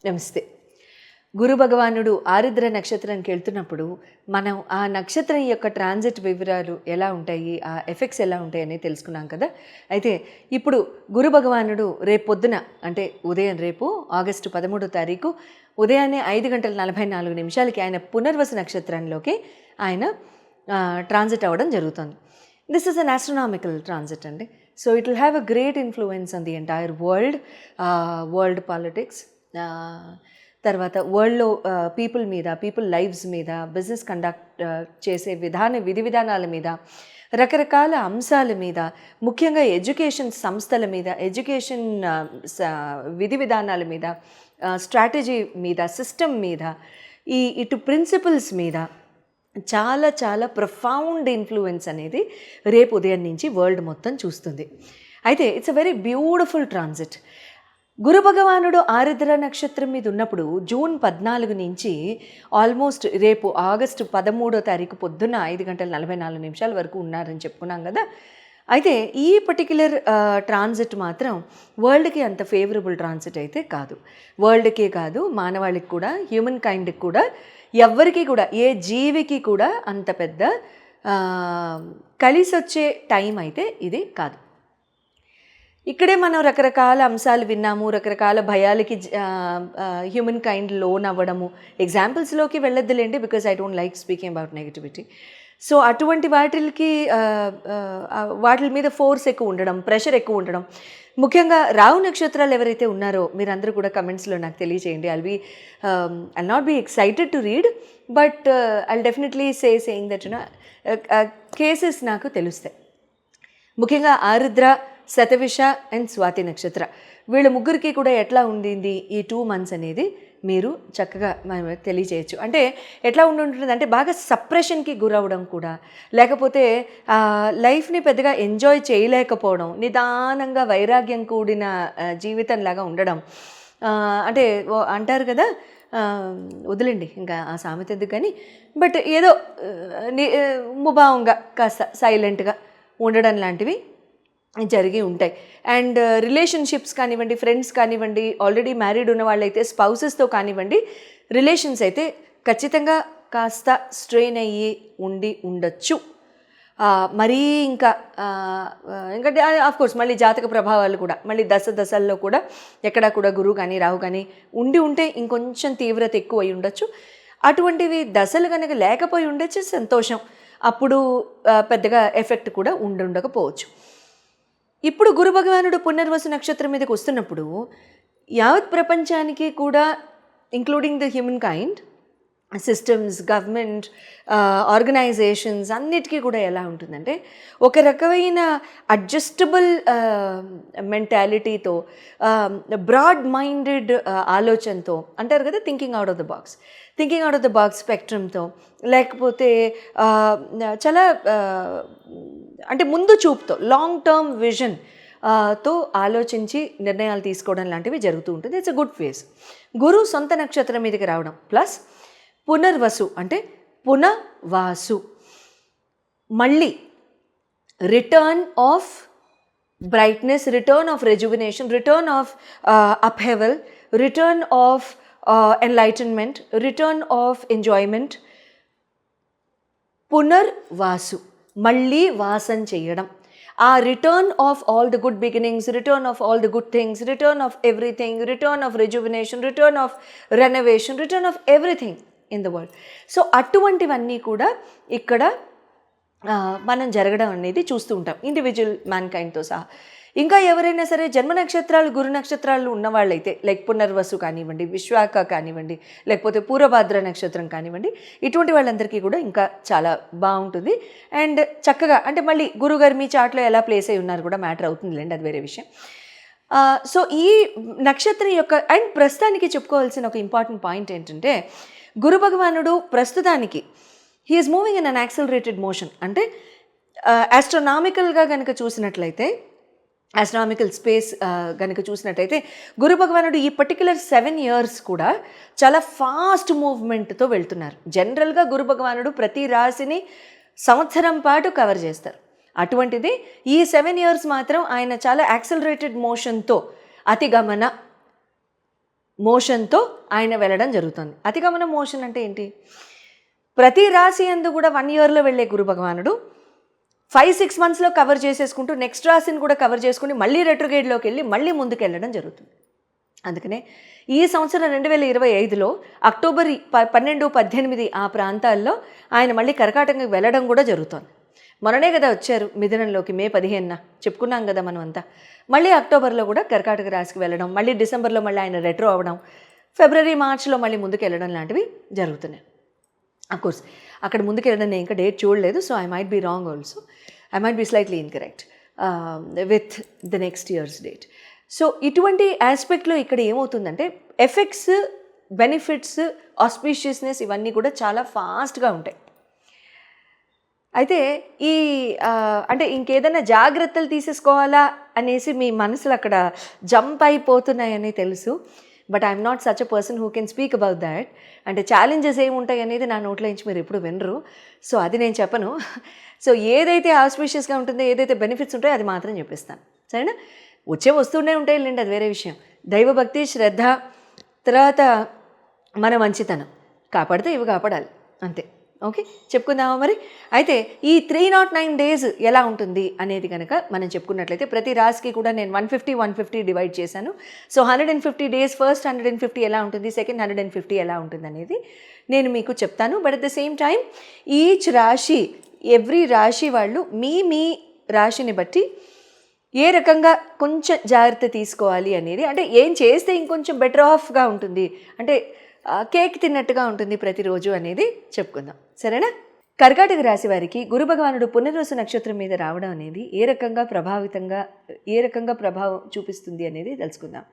నమస్తే. గురు భగవానుడు ఆరుద్ర నక్షత్రానికి వెళ్తున్నప్పుడు మనం ఆ నక్షత్రం యొక్క ట్రాన్సిట్ వివరాలు ఎలా ఉంటాయి, ఆ ఎఫెక్ట్స్ ఎలా ఉంటాయి అనేది తెలుసుకున్నాం కదా. అయితే ఇప్పుడు గురు భగవానుడు రేపు పొద్దున అంటే ఉదయం రేపు ఆగస్టు 13వ తారీఖు ఉదయాన్నే 5:44 ఆయన పునర్వసు నక్షత్రంలోకి ఆయన ట్రాన్సిట్ అవ్వడం జరుగుతుంది. This is an astronomical transit అండి. So it will have a great influence on the entire world politics, తర్వాత వరల్డ్లో పీపుల్ మీద, పీపుల్ లైఫ్స్ మీద, బిజినెస్ కండక్ట్ చేసే విధి విధానాల మీద, రకరకాల అంశాల మీద, ముఖ్యంగా ఎడ్యుకేషన్ సంస్థల మీద, ఎడ్యుకేషన్ విధి విధానాల మీద, స్ట్రాటజీ మీద, సిస్టమ్ మీద, ఇటు ప్రిన్సిపల్స్ మీద చాలా చాలా ప్రొఫౌండ్ ఇన్ఫ్లుయెన్స్ అనేది రేపు ఉదయం నుంచి వరల్డ్ మొత్తం చూస్తుంది. అయితే it's a very beautiful transit. Guru భగవానుడు ఆరుద్ర నక్షత్రం మీద ఉన్నప్పుడు జూన్ 14 నుంచి ఆల్మోస్ట్ రేపు ఆగస్టు 13వ తారీఖు పొద్దున్న 5:44 వరకు ఉన్నారని చెప్పుకున్నాం కదా. అయితే ఈ పర్టిక్యులర్ ట్రాన్సిట్ మాత్రం వరల్డ్కి అంత ఫేవరబుల్ ట్రాన్సిట్ అయితే కాదు. వరల్డ్కే కాదు, మానవాళికి కూడా, హ్యూమన్ కైండ్కి కూడా, ఎవ్వరికి కూడా, ఏ జీవికి కూడా అంత పెద్ద కలిసి వచ్చే టైం అయితే ఇది కాదు. ఇక్కడే మనం రకరకాల అంశాలు విన్నాము, రకరకాల భయాలకి హ్యూమన్ కైండ్ లోన్ అవ్వడము. ఎగ్జాంపుల్స్లోకి వెళ్ళొద్దులేండి, because I don't like speaking about negativity. So అటువంటి వాటి మీద ఫోర్స్ ఎక్కువ ఉండడం, ప్రెషర్ ఎక్కువ ఉండడం. ముఖ్యంగా రాహు నక్షత్రాలు ఎవరైతే ఉన్నారో మీరందరూ కూడా కమెంట్స్లో నాకు తెలియజేయండి. I'll not be excited to read, but I'll definitely saying that cases నాకు తెలుస్తాయి. ముఖ్యంగా ఆరుద్ర, శతవిష అండ్ స్వాతి నక్షత్ర, వీళ్ళ ముగ్గురికి కూడా ఎట్లా ఉండింది ఈ 2 months అనేది మీరు చక్కగా తెలియచేయచ్చు. అంటే ఎట్లా ఉంటుంది అంటే బాగా సప్రెషన్కి గురవడం కూడా, లేకపోతే లైఫ్ని పెద్దగా ఎంజాయ్ చేయలేకపోవడం, నిదానంగా వైరాగ్యం కూడిన జీవితంలాగా ఉండడం. అంటే అంటారు కదా, వదిలేండి ఇంకా ఆ సామెత ఎందుకు కానీ, బట్ ఏదో ముభావంగా కాస్త సైలెంట్గా ఉండడం లాంటివి జరిగి ఉంటాయి. అండ్ రిలేషన్షిప్స్ కానివ్వండి, ఫ్రెండ్స్ కానివ్వండి, ఆల్రెడీ మ్యారీడ్ ఉన్న వాళ్ళైతే స్పౌసెస్తో కానివ్వండి, రిలేషన్స్ అయితే ఖచ్చితంగా కాస్త స్ట్రెయిన్ అయ్యి ఉండొచ్చు. మరీ ఇంకా ఎందుకంటే ఆఫ్కోర్స్ మళ్ళీ జాతక ప్రభావాలు కూడా, మళ్ళీ దశల్లో కూడా ఎక్కడా కూడా గురువు కానీ రాహు కానీ ఉంటే ఇంకొంచెం తీవ్రత ఎక్కువ అయి ఉండొచ్చు. అటువంటివి దశలు కనుక లేకపోయి ఉండొచ్చు, సంతోషం. అప్పుడు పెద్దగా ఎఫెక్ట్ కూడా ఉండకపోవచ్చు. ఇప్పుడు గురు భగవానుడు పునర్వసు నక్షత్రం మీదకి వస్తున్నప్పుడు యావత్ ప్రపంచానికి కూడా, including the humankind, systems, government, organisations అన్నిటికీ కూడా ఎలా ఉంటుందంటే ఒక రకమైన అడ్జస్టబుల్ మెంటాలిటీతో, బ్రాడ్ మైండెడ్ ఆలోచనతో, అంటారు కదా thinking out of the box స్పెక్ట్రమ్తో, లేకపోతే చాలా అంటే ముందు చూపుతో, లాంగ్ టర్మ్ విజన్ తో ఆలోచించి నిర్ణయాలు తీసుకోవడం లాంటివి జరుగుతూ ఉంటుంది. It's a good phase. Guru సొంత నక్షత్రం మీదకి రావడం ప్లస్ పునర్వసు అంటే పునవాసు, మళ్ళీ return of brightness, return of rejuvenation, return of upheaval, return of enlightenment, return of enjoyment. Punarvasu మళ్ళీ వాసం చేయడం, ఆ return of all the good beginnings, return of all the good things, return of everything, return of rejuvenation, return of renovation, return of everything in the world. So అటువంటివన్నీ కూడా ఇక్కడ మనం జరగడం అనేది చూస్తూ ఉంటాం, ఇండివిజువల్ మ్యాన్ కైండ్తో సహా. ఇంకా ఎవరైనా సరే జన్మ నక్షత్రాలు, గురు నక్షత్రాలు ఉన్నవాళ్ళైతే, లైక్ పునర్వసు కానివ్వండి, విశ్వాఖ కానివ్వండి, లేకపోతే పూర్వభాద్ర నక్షత్రం కానివ్వండి, ఇటువంటి వాళ్ళందరికీ కూడా ఇంకా చాలా బాగుంటుంది. అండ్ చక్కగా అంటే మళ్ళీ గురుగారు మీ చాట్లో ఎలా ప్లేస్ అయి ఉన్నారు కూడా మ్యాటర్ అవుతుందిలేండి, అది వేరే విషయం. సో ఈ నక్షత్రం యొక్క అండ్ ప్రస్తుతానికి చెప్పుకోవాల్సిన ఒక ఇంపార్టెంట్ పాయింట్ ఏంటంటే, గురు భగవానుడు ప్రస్తుతానికి he is moving in an accelerated motion. అంటే ఆస్ట్రోనామికల్గా కనుక చూసినట్లయితే, ఆస్ట్రానామికల్ స్పేస్ కనుక చూసినట్టయితే గురు భగవానుడు ఈ పర్టిక్యులర్ 7 years కూడా చాలా ఫాస్ట్ మూవ్మెంట్తో వెళ్తున్నారు. జనరల్గా గురు భగవానుడు ప్రతి రాశిని సంవత్సరం పాటు కవర్ చేస్తారు. అటువంటిది ఈ 7 years మాత్రం ఆయన చాలా యాక్సలరేటెడ్ మోషన్తో అతిగమన మోషన్తో ఆయన వెళ్ళడం జరుగుతుంది. అతిగమన మోషన్ అంటే ఏంటి? ప్రతి రాశి యందు కూడా 1 ఇయర్లో వెళ్ళే గురు భగవానుడు 5-6 మంత్స్లో కవర్ చేసేసుకుంటూ నెక్స్ట్ రాశిని కూడా కవర్ చేసుకుని మళ్ళీ రెట్రోగేడ్లోకి వెళ్ళి మళ్ళీ ముందుకు వెళ్ళడం జరుగుతుంది. అందుకనే ఈ సంవత్సరం 2025లో అక్టోబర్ 12-18 ఆ ప్రాంతాల్లో ఆయన మళ్ళీ కర్కాటకంకి వెళ్ళడం కూడా జరుగుతుంది. మొన్ననే కదా వచ్చారు మిథునంలోకి, మే 15న చెప్పుకున్నాం కదా మనం అంతా. మళ్ళీ అక్టోబర్లో కూడా కర్కాటక రాశికి వెళ్ళడం, మళ్ళీ డిసెంబర్లో మళ్ళీ ఆయన రెట్రో అవ్వడం, ఫిబ్రవరి మార్చిలో మళ్ళీ ముందుకు వెళ్ళడం లాంటివి జరుగుతున్నాయి. అఫ్కోర్స్ అక్కడ ముందుకు వెళ్ళడం నేను ఇంకా డేట్ చూడలేదు, so I might be wrong also, I might be slightly incorrect with the next year's date. So ఇటువంటి ఆస్పెక్ట్లో ఇక్కడ ఏమవుతుందంటే ఎఫెక్ట్స్, బెనిఫిట్స్, ఆస్పీషియస్నెస్ ఇవన్నీ కూడా చాలా ఫాస్ట్గా ఉంటాయి. అయితే ఈ అంటే ఇంకేదైనా జాగ్రత్తలు తీసేసుకోవాలా అనేసి మీ మనసులు అక్కడ జంప్ అయిపోతున్నాయని తెలుసు. But I'm not such a person who can speak about that. అంటే ఛాలెంజెస్ ఏముంటాయి అనేది నా నోట్లో నుంచి మీరు ఎప్పుడు వినరు, సో అది నేను చెప్పను. సో ఏదైతే ఆస్పీషియస్గా ఉంటుందో, ఏదైతే బెనిఫిట్స్ ఉంటాయో అది మాత్రం చెప్పిస్తాను, సరేనా? వస్తూనే ఉంటాయి లేండి, అది వేరే విషయం. దైవభక్తి, శ్రద్ధ, తర్వాత మన మంచితనం కాపాడితే ఇవి కాపాడాలి, అంతే. ఓకే, చెప్పుకుందామా మరి? అయితే ఈ 309 days ఎలా ఉంటుంది అనేది కనుక మనం చెప్పుకున్నట్లయితే ప్రతి రాశికి కూడా నేను 150 డివైడ్ చేశాను. సో 150 days, ఫస్ట్ 150 ఎలా ఉంటుంది, సెకండ్ 150 ఎలా ఉంటుంది అనేది నేను మీకు చెప్తాను. But at the same time each రాశి, ఎవ్రీ రాశి వాళ్ళు మీ రాశిని బట్టి ఏ రకంగా కొంచెం జాగ్రత్త తీసుకోవాలి అనేది, అంటే ఏం చేస్తే ఇంకొంచెం బెటర్ ఆఫ్గా ఉంటుంది, అంటే కేక్ తిన్నట్టుగా ఉంటుంది ప్రతిరోజు అనేది చెప్పుకుందాం, సరేనా? కర్కాటక రాశి వారికి గురు భగవానుడు పునర్వసు నక్షత్రం మీద రావడం అనేది ఏ రకంగా ప్రభావం చూపిస్తుంది అనేది తెలుసుకుందాం.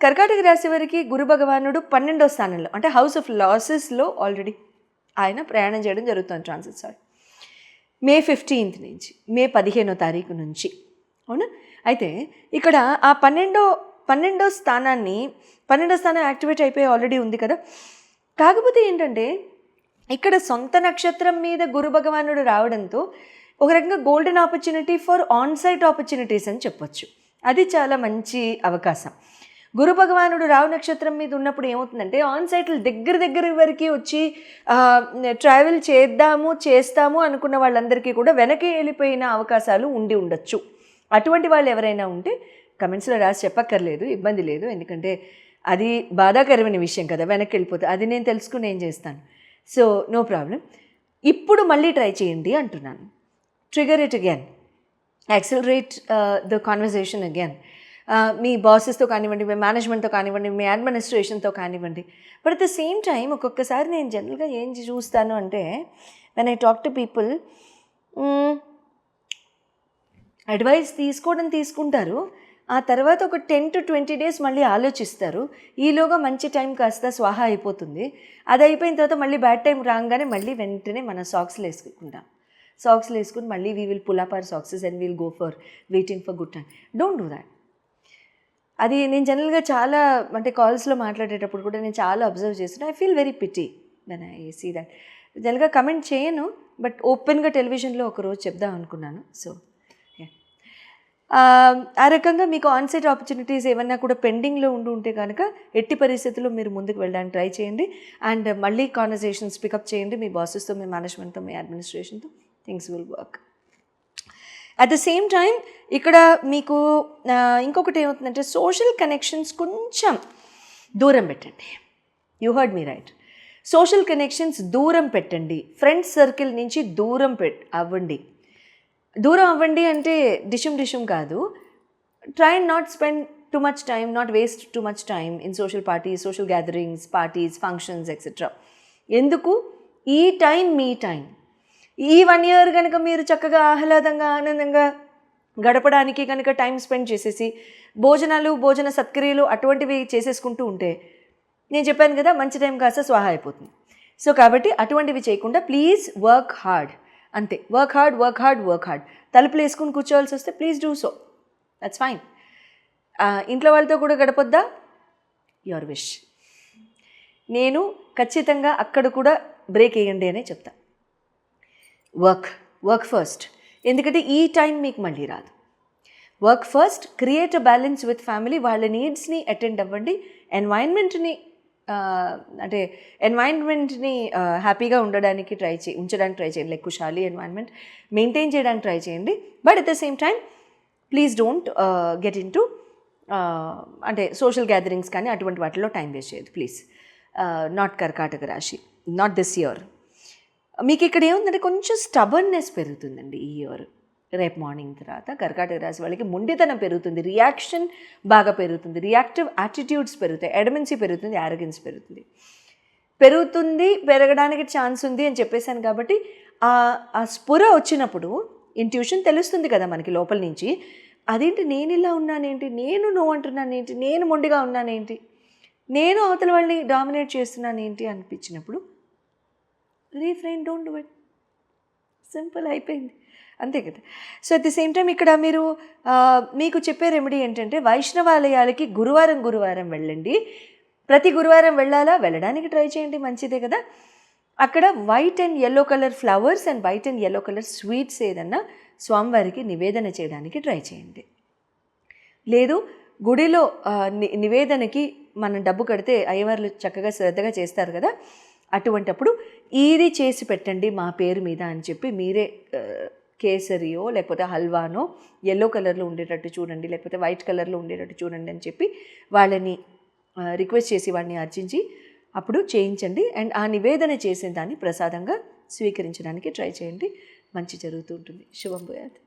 కర్కాటక రాశి వారికి గురు భగవానుడు 12వ స్థానంలో, అంటే హౌస్ ఆఫ్ లాసెస్లో ఆల్రెడీ ఆయన ప్రయాణం చేయడం జరుగుతుంది. ట్రాన్సిట్ మే 15th నుంచి మే 15వ తారీఖు నుంచి, అవునా? అయితే ఇక్కడ ఆ 12వ స్థానం యాక్టివేట్ అయిపోయి ఆల్రెడీ ఉంది కదా. కాకపోతే ఏంటంటే ఇక్కడ సొంత నక్షత్రం మీద గురు భగవానుడు రావడంతో ఒక రకంగా golden opportunity for onsite opportunities అని చెప్పొచ్చు. అది చాలా మంచి అవకాశం. గురు భగవానుడు రావు నక్షత్రం మీద ఉన్నప్పుడు ఏమవుతుందంటే ఆన్సైట్లు దగ్గర వరకు వచ్చి ట్రావెల్ చేస్తాము అనుకున్న వాళ్ళందరికీ కూడా వెనక్కి వెళ్ళిపోయిన అవకాశాలు ఉండి ఉండొచ్చు. అటువంటి వాళ్ళు ఎవరైనా ఉంటే కమెంట్స్లో రాసి చెప్పక్కర్లేదు, ఇబ్బంది లేదు, ఎందుకంటే అది బాధాకరమైన విషయం కదా, వెనక్కి వెళ్ళిపోతే. అది నేను తెలుసుకుని ఏం చేస్తాను, సో నో ప్రాబ్లం. ఇప్పుడు మళ్ళీ ట్రై చేయండి అంటున్నాను. Trigger it again, accelerate the conversation again. మీ బాసెస్తో కానివ్వండి, మీ మేనేజ్మెంట్తో కానివ్వండి, మీ అడ్మినిస్ట్రేషన్తో కానివ్వండి. But at the same time ఒక్కొక్కసారి నేను జనరల్గా ఏం చూస్తాను అంటే, when I talk to people, advice తీసుకుంటారు, ఆ తర్వాత ఒక 10 to 20 days మళ్ళీ ఆలోచిస్తారు. ఈలోగా మంచి టైం కాస్త స్వాహా అయిపోతుంది. అది అయిపోయిన తర్వాత మళ్ళీ బ్యాడ్ టైం రాగానే మళ్ళీ వెంటనే మన సాక్స్లు వేసుకుని మళ్ళీ we will pull up our socks and will go for waiting for good time. Don't do that. అది నేను జనరల్గా చాలా, అంటే కాల్స్లో మాట్లాడేటప్పుడు కూడా నేను చాలా అబ్జర్వ్ చేస్తున్నాను. I feel very pity when I see that. జనరల్గా కమెంట్ చేయను, బట్ ఓపెన్గా టెలివిజన్లో ఒకరోజు చెప్దాం అనుకున్నాను. సో ఆ రకంగా మీకు ఆన్సైట్ ఆపర్చునిటీస్ ఏమన్నా కూడా పెండింగ్లో ఉంటే కనుక ఎట్టి పరిస్థితుల్లో మీరు ముందుకు వెళ్ళడానికి ట్రై చేయండి. అండ్ మళ్ళీ కాన్వర్జేషన్స్ పికప్ చేయండి మీ బాసెస్తో, మీ మేనేజ్మెంట్తో, మీ అడ్మినిస్ట్రేషన్తో. Things will work. At the same time ఇక్కడ మీకు ఇంకొకటి ఏమవుతుందంటే సోషల్ కనెక్షన్స్ కొంచెం దూరం పెట్టండి. You heard me right. Social connections దూరం పెట్టండి. ఫ్రెండ్స్ సర్కిల్ నుంచి దూరం అవ్వండి అంటే డిషం కాదు. Try and not spend too much time, not waste too much time in social parties, social gatherings, parties, functions, etc. ఎందుకు? ఈ టైం మీ టైం. ఈ 1 year కనుక మీరు చక్కగా ఆహ్లాదంగా ఆనందంగా గడపడానికి కనుక టైం స్పెండ్ చేసేసి భోజన సత్క్రియలు అటువంటివి చేసేసుకుంటూ ఉంటే, నేను చెప్పాను కదా మంచి టైం కాస్త స్వాహా అయిపోతుంది. సో కాబట్టి అటువంటివి చేయకుండా ప్లీజ్ వర్క్ హార్డ్, అంతే. Work hard. తలుపులు వేసుకుని కూర్చోవాల్సి వస్తే please do so, that's fine. ఇంట్లో వాళ్ళతో కూడా గడపొద్దా? Your wish. నేను ఖచ్చితంగా అక్కడ కూడా బ్రేక్ వేయండి అనే చెప్తా. Work first. ఎందుకంటే ఈ టైం మీకు మళ్ళీ రాదు. Work first, create a balance with family. వాళ్ళ నీడ్స్ని అటెండ్ అవ్వండి. ఎన్వైర్న్మెంట్ని అంటే ఎన్వైర్న్మెంట్ని హ్యాపీగా ఉంచడానికి ట్రై చేయండి. లైక్ ఖుషాలి ఎన్వైర్న్మెంట్ మెయింటైన్ చేయడానికి ట్రై చేయండి. But at the same time please don't get in to అంటే సోషల్ గ్యాదరింగ్స్ కానీ అటువంటి వాటిలో టైం వేస్ట్ చేయదు ప్లీజ్. నాట్ కర్కాటక రాశి, నాట్ దిస్ ఇయర్. మీకు ఇక్కడ ఏముందంటే కొంచెం స్టబర్నెస్ పెరుగుతుందండి ఈ ఇయర్. రేపు మార్నింగ్ తర్వాత కర్కాటక రాశి వాళ్ళకి మొండితనం పెరుగుతుంది, రియాక్షన్ బాగా పెరుగుతుంది, రియాక్టివ్ యాటిట్యూడ్స్ పెరుగుతాయి, ఎడమెన్సీ పెరుగుతుంది, యారగెన్స్ పెరగడానికి ఛాన్స్ ఉంది అని చెప్పేశాను. కాబట్టి ఆ స్ఫుర వచ్చినప్పుడు ఇంట్యూషన్ తెలుస్తుంది కదా మనకి లోపల నుంచి. అదేంటి నేను ఇలా ఉన్నానేంటి, నేను నో అంటున్నానేంటి, నేను మొండిగా ఉన్నానేంటి, నేను అవతల వాళ్ళని డామినేట్ చేస్తున్నానేంటి అనిపించినప్పుడు రీఫ్రైన్, డోంట్ డూ ఇట్. సింపుల్, అయిపోయింది, అంతే కదా. So at the same time ఇక్కడ మీరు మీకు చెప్పే రెమెడీ ఏంటంటే వైష్ణవాలయాలకి గురువారం వెళ్ళండి. ప్రతి గురువారం వెళ్ళడానికి ట్రై చేయండి, మంచిదే కదా. అక్కడ white and yellow colour flowers and white and yellow colour sweets ఏదన్నా స్వామివారికి నివేదన చేయడానికి ట్రై చేయండి. లేదు గుడిలో నివేదనకి మనం డబ్బు కడితే అయ్యవార్లు చక్కగా శ్రద్ధగా చేస్తారు కదా, అటువంటప్పుడు ఇది చేసి పెట్టండి మా పేరు మీద అని చెప్పి మీరే కేసరియో లేకపోతే హల్వానో యెల్లో కలర్లో ఉండేటట్టు చూడండి, లేకపోతే వైట్ కలర్లో ఉండేటట్టు చూడండి అని చెప్పి వాళ్ళని రిక్వెస్ట్ చేసి వాడిని అర్చించి అప్పుడు చేయించండి. అండ్ ఆ నివేదన చేసిన దాన్ని ప్రసాదంగా స్వీకరించడానికి ట్రై చేయండి. మంచి జరుగుతూ ఉంటుంది. శుభం భూయాత్.